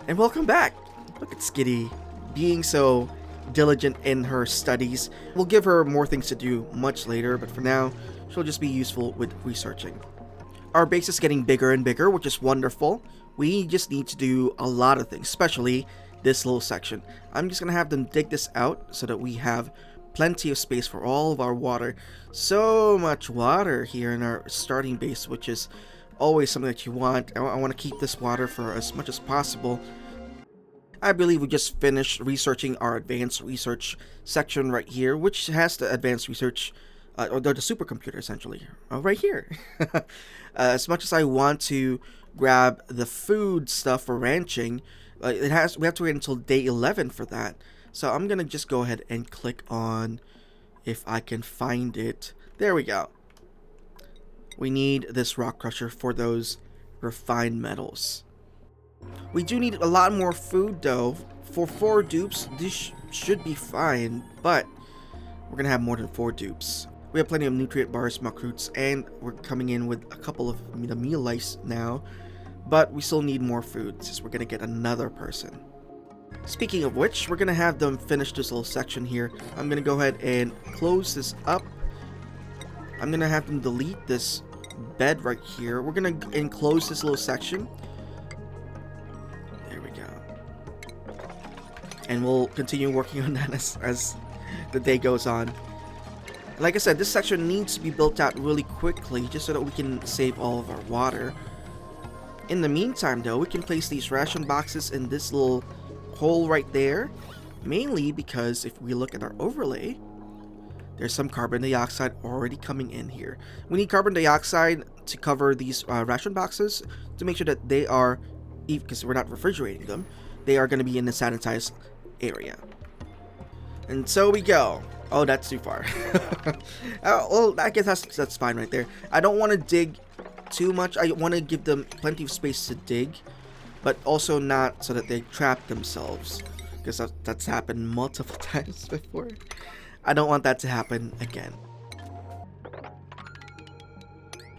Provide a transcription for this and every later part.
And welcome back! Look at Skitty being so diligent in her studies. We'll give her more things to do much later, but for now, she'll just be useful with researching. Our base is getting bigger and bigger, which is wonderful. We just need to do a lot of things, especially this little section. I'm just gonna have them dig this out so that we have plenty of space for all of our water. So much water here in our starting base, which is always something that you want. I want to keep this water for as much as possible. I believe we just finished researching our advanced research section right here, which has the advanced research, or the supercomputer essentially, right here. As much as I want to grab the food stuff for ranching, we have to wait until day 11 for that. So I'm gonna just go ahead and click on, if I can find it. There we go. We need this rock crusher for those refined metals. We do need a lot more food though. For 4 dupes, this should be fine, but we're gonna have more than 4 dupes. We have plenty of nutrient bars, muck roots, and we're coming in with a couple of the meal lice now, but we still need more food since we're gonna get another person. Speaking of which, we're gonna have them finish this little section here. I'm gonna go ahead and close this up. I'm gonna have them delete this bed right here. We're gonna enclose this little section. There we go. And we'll continue working on that as the day goes on. Like I said, this section needs to be built out really quickly just so that we can save all of our water. In the meantime though, we can place these ration boxes in this little hole right there, mainly because if we look at our overlay, there's some carbon dioxide already coming in here. We need carbon dioxide to cover these ration boxes to make sure that they are, because we're not refrigerating them, they are going to be in the sanitized area. And so we go. Oh, that's too far. Well, I guess that's fine right there. I don't want to dig too much. I want to give them plenty of space to dig, but also not so that they trap themselves, because that's happened multiple times before. I don't want that to happen again.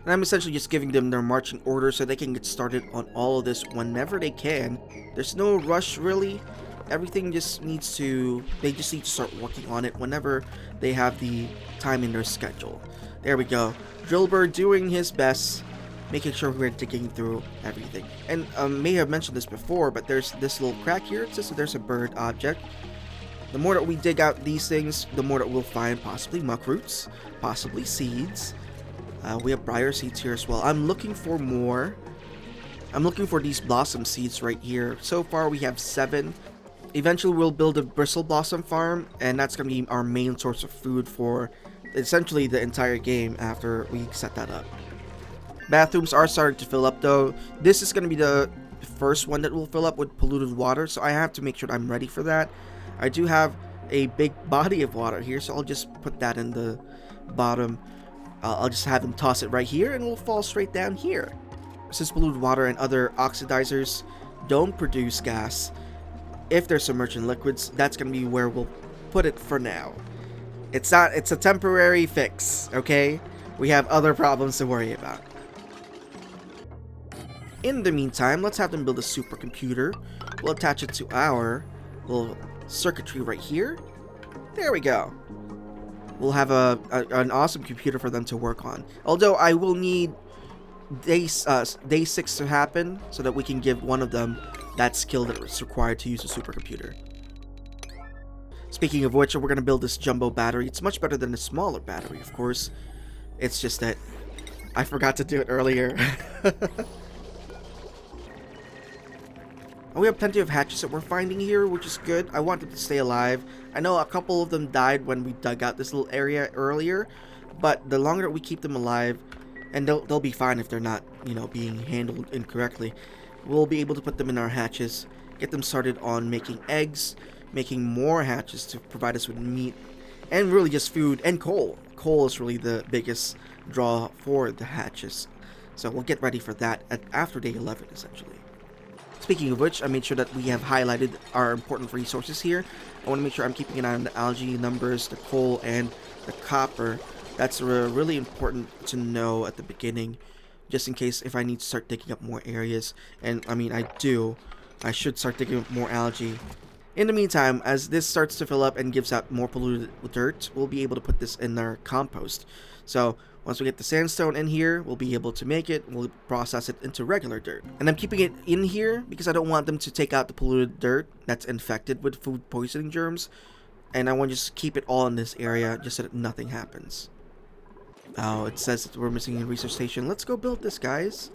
And I'm essentially just giving them their marching orders so they can get started on all of this whenever they can. There's no rush really. Everything just needs to, they just need to start working on it whenever they have the time in their schedule. There we go. Drillbird doing his best, making sure we're digging through everything. And may have mentioned this before, but there's this little crack here. It says that there's a bird object. The more that we dig out these things, the more that we'll find possibly muck roots, possibly seeds. We have briar seeds here as well. I'm looking for more. I'm looking for these blossom seeds right here. So far we have 7. Eventually we'll build a bristle blossom farm, and that's going to be our main source of food for essentially the entire game after we set that up. Bathrooms are starting to fill up though. This is going to be the first one that will fill up with polluted water, so I have to make sure I'm ready for that. I do have a big body of water here, so I'll just put that in the bottom. I'll just have them toss it right here and we'll fall straight down here. Since polluted water and other oxidizers don't produce gas, if they're submerged in liquids, that's going to be where we'll put it for now. It's a temporary fix, okay? We have other problems to worry about. In the meantime, let's have them build a supercomputer. We'll attach it to our little circuitry right here. There we go. We'll have an awesome computer for them to work on. Although I will need day 6 to happen so that we can give one of them that skill that is required to use a supercomputer. Speaking of which, we're going to build this jumbo battery. It's much better than a smaller battery, of course. It's just that I forgot to do it earlier. We have plenty of hatches that we're finding here, which is good. I want them to stay alive. I know a couple of them died when we dug out this little area earlier, but the longer that we keep them alive, and they'll be fine if they're not, being handled incorrectly, we'll be able to put them in our hatches, get them started on making eggs, making more hatches to provide us with meat, and really just food and coal. Coal is really the biggest draw for the hatches. So we'll get ready for that after day 11, essentially. Speaking of which, I made sure that we have highlighted our important resources here. I want to make sure I'm keeping an eye on the algae numbers, the coal, and the copper. That's really important to know at the beginning, just in case if I need to start digging up more areas. And I mean, I do. I should start digging up more algae. In the meantime, as this starts to fill up and gives out more polluted dirt, we'll be able to put this in our compost. So once we get the sandstone in here, we'll be able to make it. We'll process it into regular dirt. And I'm keeping it in here because I don't want them to take out the polluted dirt that's infected with food poisoning germs. And I want to just keep it all in this area just so that nothing happens. Oh, it says that we're missing a research station. Let's go build this, guys.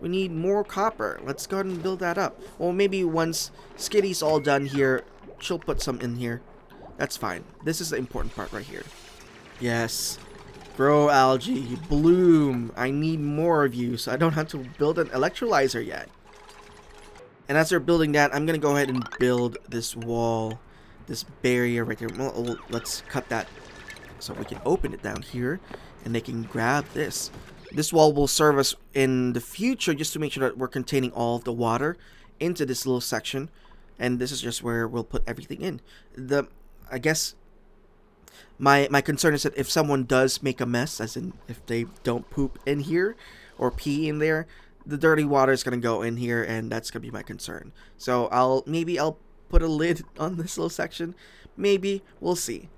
We need more copper. Let's go ahead and build that up. Well, maybe once Skitty's all done here, she'll put some in here. That's fine. This is the important part right here. Yes. Grow algae. Bloom. I need more of you so I don't have to build an electrolyzer yet. And as they're building that, I'm going to go ahead and build this wall. This barrier right there. Well, let's cut that so we can open it down here. And they can grab this. This wall will serve us in the future just to make sure that we're containing all of the water into this little section. And this is just where we'll put everything in. I guess my concern is that if someone does make a mess, as in if they don't poop in here or pee in there, the dirty water is going to go in here, and that's going to be my concern. So I'll put a lid on this little section. Maybe. We'll see.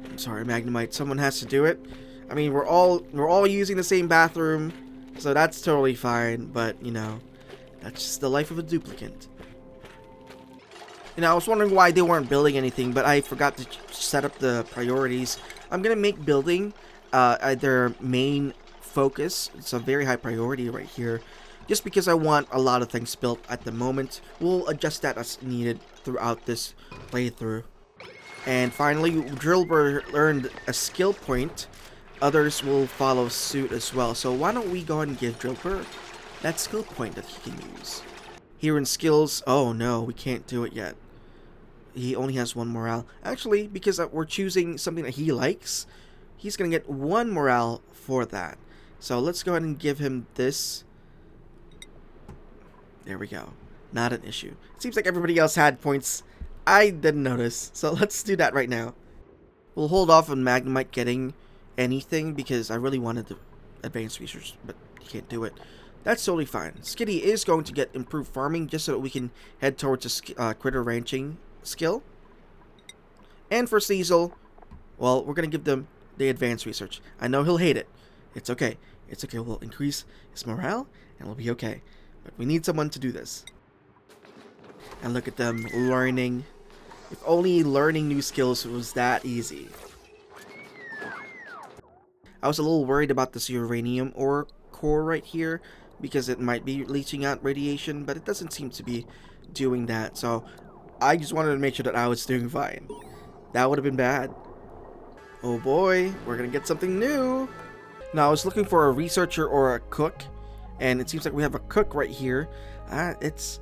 I'm sorry, Magnemite. Someone has to do it. I mean, we're all using the same bathroom, so that's totally fine. But you know, that's just the life of a duplicant. You know, I was wondering why they weren't building anything, but I forgot to set up the priorities. I'm gonna make building their main focus. It's a very high priority right here, just because I want a lot of things built at the moment. We'll adjust that as needed throughout this playthrough. And finally, Drillbur earned a skill point. Others will follow suit as well. So why don't we go ahead and give Drillbur that skill point that he can use. Here in skills, oh no, we can't do it yet. He only has 1 morale. Actually, because we're choosing something that he likes, he's going to get 1 morale for that. So let's go ahead and give him this. There we go. Not an issue. It seems like everybody else had points. I didn't notice, so let's do that right now. We'll hold off on Magnemite getting anything because I really wanted the advanced research, but he can't do it. That's totally fine. Skitty is going to get improved farming just so that we can head towards a critter ranching skill. And for Cecil, well, we're going to give them the advanced research. I know he'll hate it. It's okay. It's okay. We'll increase his morale and we'll be okay. But we need someone to do this. And look at them learning. If only learning new skills was that easy. I was a little worried about this uranium ore core right here because it might be leaching out radiation, but it doesn't seem to be doing that. So I just wanted to make sure that I was doing fine. That would have been bad. Oh boy, we're gonna get something new. Now I was looking for a researcher or a cook, and it seems like we have a cook right here. It's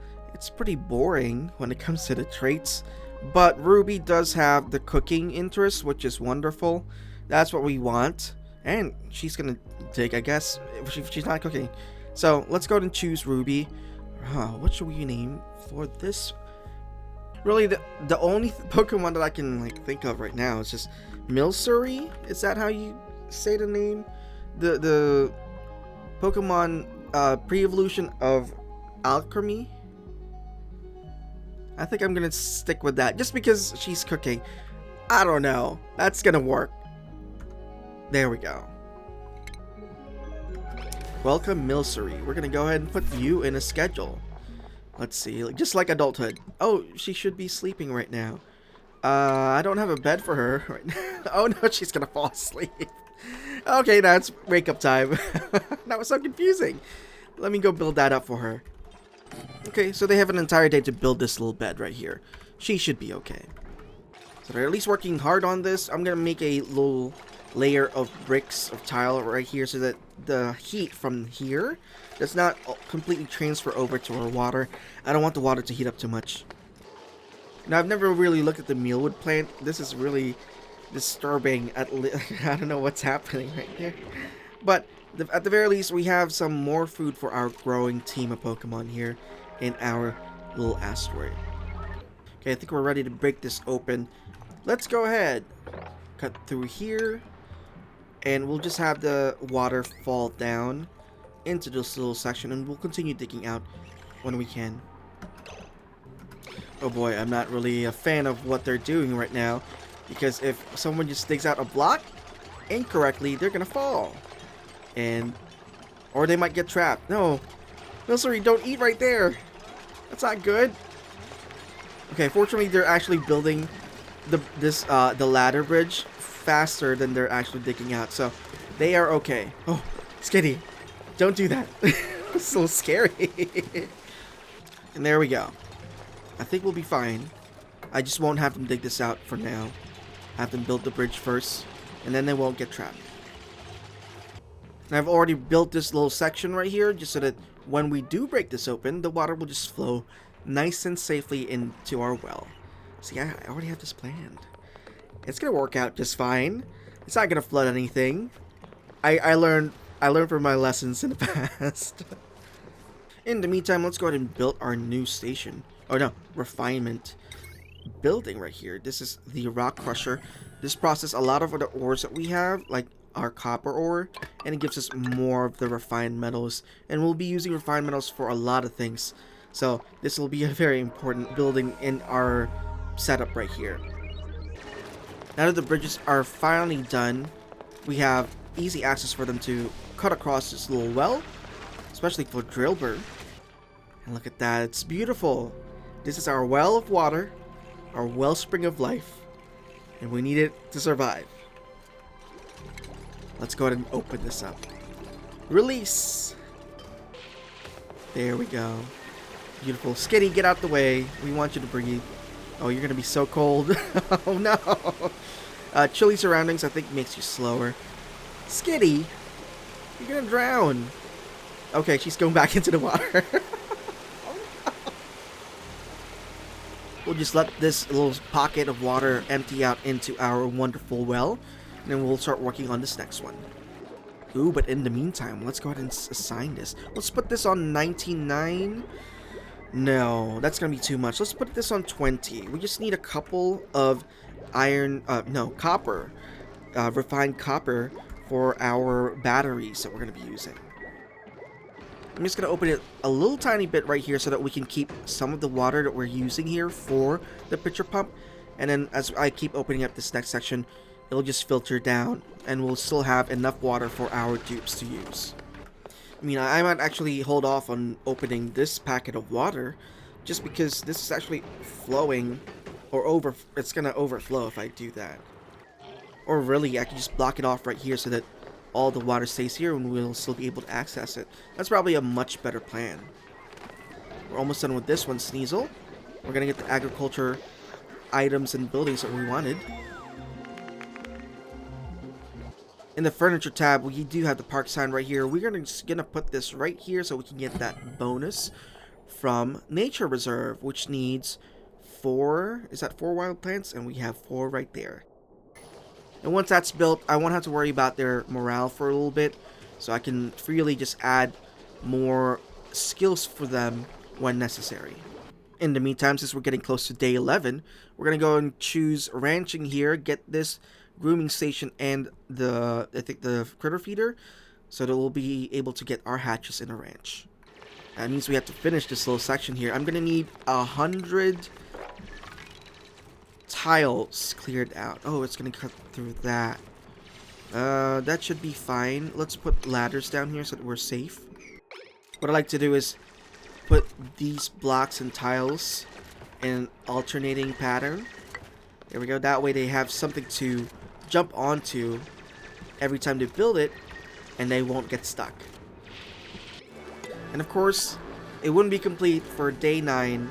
pretty boring when it comes to the traits, but Ruby does have the cooking interest, which is wonderful. That's what we want, and she's gonna take, I guess, if she's not cooking. So let's go ahead and choose Ruby. What should we name for this? Really, the only Pokemon that I can think of right now is just Milcery. Is that how you say the name? The Pokemon pre-evolution of Alchemy. I think I'm gonna stick with that just because she's cooking. I don't know. That's gonna work. There we go. Welcome, Milcery. We're gonna go ahead and put you in a schedule. Let's see, just like adulthood. Oh, she should be sleeping right now. I don't have a bed for her right now. Oh no, she's gonna fall asleep. Okay, now it's wake up time. That was so confusing. Let me go build that up for her. Okay, so they have an entire day to build this little bed right here. She should be okay. So they're at least working hard on this. I'm gonna make a little layer of bricks of tile right here so that the heat from here does not completely transfer over to our water. I don't want the water to heat up too much. Now, I've never really looked at the mealwood plant. This is really disturbing. I don't know what's happening right here. But at the very least, we have some more food for our growing team of Pokemon here in our little asteroid. Okay, I think we're ready to break this open. Let's go ahead. Cut through here. And we'll just have the water fall down into this little section. And we'll continue digging out when we can. Oh boy, I'm not really a fan of what they're doing right now, because if someone just digs out a block incorrectly, they're gonna fall. And, or they might get trapped. No, no sorry, don't eat right there. That's not good. Okay, fortunately they're actually building the ladder bridge faster than they're actually digging out, so they are okay. Oh, Skitty, don't do that. It's so scary. And there we go. I think we'll be fine. I just won't have them dig this out for now. Have them build the bridge first, and then they won't get trapped. And I've already built this little section right here, just so that when we do break this open, the water will just flow nice and safely into our well. See, I already have this planned. It's gonna work out just fine. It's not gonna flood anything. I learned from my lessons in the past. In the meantime, let's go ahead and build our new station. Oh no, refinement building right here. This is the rock crusher. This processes a lot of the ores that we have, like our copper ore, and it gives us more of the refined metals. And we'll be using refined metals for a lot of things. So this will be a very important building in our setup right here. Now that the bridges are finally done, we have easy access for them to cut across this little well, especially for Drillbur. And look at that, it's beautiful. This is our well of water, our wellspring of life, and we need it to survive. Let's go ahead and open this up. Release! There we go. Beautiful. Skitty, get out the way. We want you to breathe. Oh, you're gonna be so cold. Oh no! Chilly surroundings, I think, makes you slower. Skitty! You're gonna drown. Okay, she's going back into the water. We'll just let this little pocket of water empty out into our wonderful well, and then we'll start working on this next one. Ooh, but in the meantime, let's go ahead and assign this. Let's put this on 99. No, that's gonna be too much. Let's put this on 20. We just need a couple of copper, refined copper for our batteries that we're gonna be using. I'm just going to open it a little tiny bit right here so that we can keep some of the water that we're using here for the pitcher pump. And then as I keep opening up this next section, it'll just filter down and we'll still have enough water for our dupes to use. I mean, I might actually hold off on opening this packet of water just because this is actually flowing or it's going to overflow if I do that. Or really, I can just block it off right here so that all the water stays here and we'll still be able to access it. That's probably a much better plan. We're almost done with this one, Sneasel. We're gonna get the agriculture items and buildings that we wanted. In the furniture tab, we do have the park sign right here. We're just gonna put this right here so we can get that bonus from Nature Reserve, which needs 4 wild plants? And we have 4 right there. And once that's built, I won't have to worry about their morale for a little bit, so I can freely just add more skills for them when necessary. In the meantime, since we're getting close to day 11, we're going to go and choose ranching here, get this grooming station and the critter feeder, so that we'll be able to get our hatches in a ranch. That means we have to finish this little section here. I'm going to need 100 tiles cleared out. Oh, it's gonna cut through that. That should be fine. Let's put ladders down here so that we're safe. What I like to do is put these blocks and tiles in an alternating pattern. There we go. That way they have something to jump onto every time they build it, and they won't get stuck. And of course, it wouldn't be complete for day 9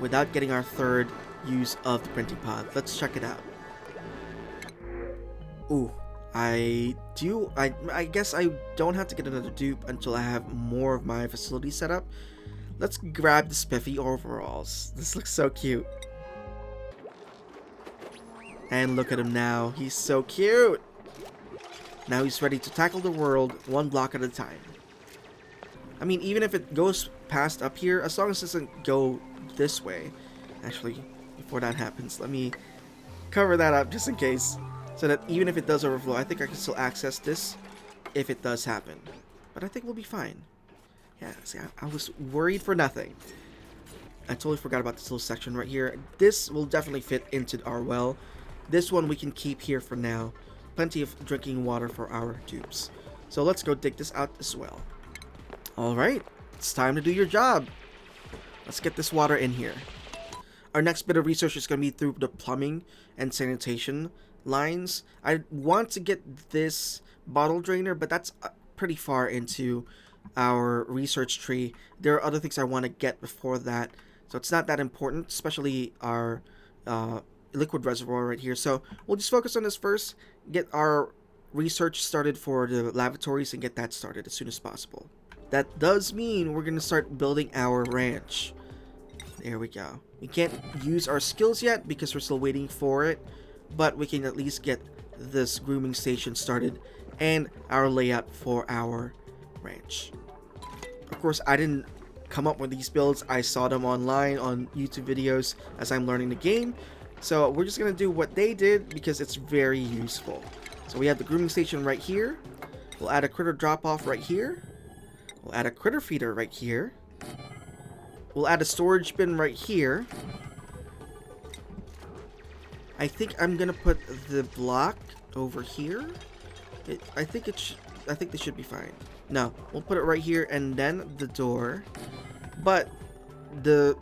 without getting our 3rd use of the printing pod. Let's check it out. Ooh, I guess I don't have to get another dupe until I have more of my facility set up. Let's grab the spiffy overalls. This looks so cute. And look at him now. He's so cute. Now he's ready to tackle the world one block at a time. I mean, even if it goes past up here, as long as it doesn't go this way. Actually, before that happens, let me cover that up just in case, so that even if it does overflow, I think I can still access this if it does happen. But I think we'll be fine. Yeah, see, I was worried for nothing. I totally forgot about this little section right here. This will definitely fit into our well. This one we can keep here for now. Plenty of drinking water for our tubes. So let's go dig this out as well. Alright, it's time to do your job. Let's get this water in here. Our next bit of research is going to be through the plumbing and sanitation lines. I want to get this bottle drainer, but that's pretty far into our research tree. There are other things I want to get before that, so it's not that important, especially our liquid reservoir right here. So we'll just focus on this first, get our research started for the lavatories, and get that started as soon as possible. That does mean we're going to start building our ranch. There we go. We can't use our skills yet because we're still waiting for it, but we can at least get this grooming station started and our layout for our ranch. Of course, I didn't come up with these builds. I saw them online on YouTube videos as I'm learning the game. So we're just going to do what they did because it's very useful. So we have the grooming station right here. We'll add a critter drop-off right here. We'll add a critter feeder right here. We'll add a storage bin right here. I think I'm gonna put the block over here. I think this should be fine. No, we'll put it right here and then the door. But the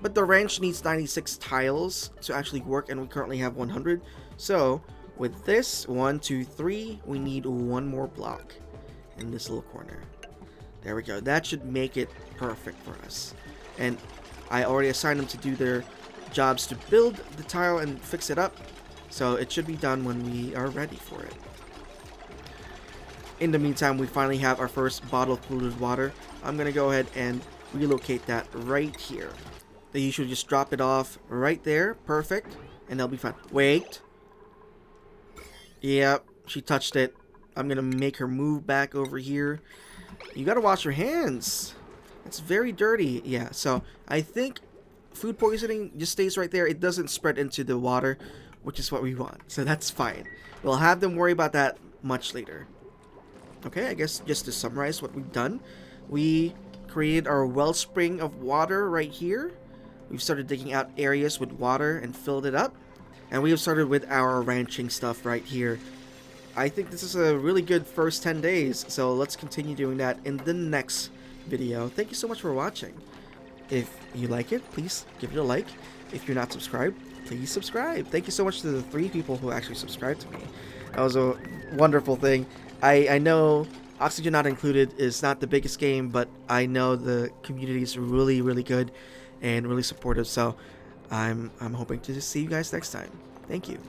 ranch needs 96 tiles to actually work, and we currently have 100. So with this 1, 2, 3, we need one more block in this little corner. There we go. That should make it perfect for us. And I already assigned them to do their jobs to build the tile and fix it up, so it should be done when we are ready for it. In the meantime, we finally have our first bottle of polluted water. I'm gonna go ahead and relocate that right here. They usually just drop it off right there. Perfect. And they'll be fine. Wait. Yep, she touched it. I'm gonna make her move back over here. You gotta wash your hands. It's very dirty. Yeah, so I think food poisoning just stays right there. It doesn't spread into the water, which is what we want. So that's fine. We'll have them worry about that much later. Okay, I guess just to summarize what we've done, we created our wellspring of water right here. We've started digging out areas with water and filled it up. And we have started with our ranching stuff right here. I think this is a really good first 10 days. So let's continue doing that in the next video. Thank you so much for watching. If you like it, please give it a like. If you're not subscribed, please subscribe. Thank you so much to the 3 people who actually subscribed to me. That was a wonderful thing. I know Oxygen Not Included is not the biggest game, but I know the community is really, really good and really supportive. So I'm hoping to see you guys next time. Thank you.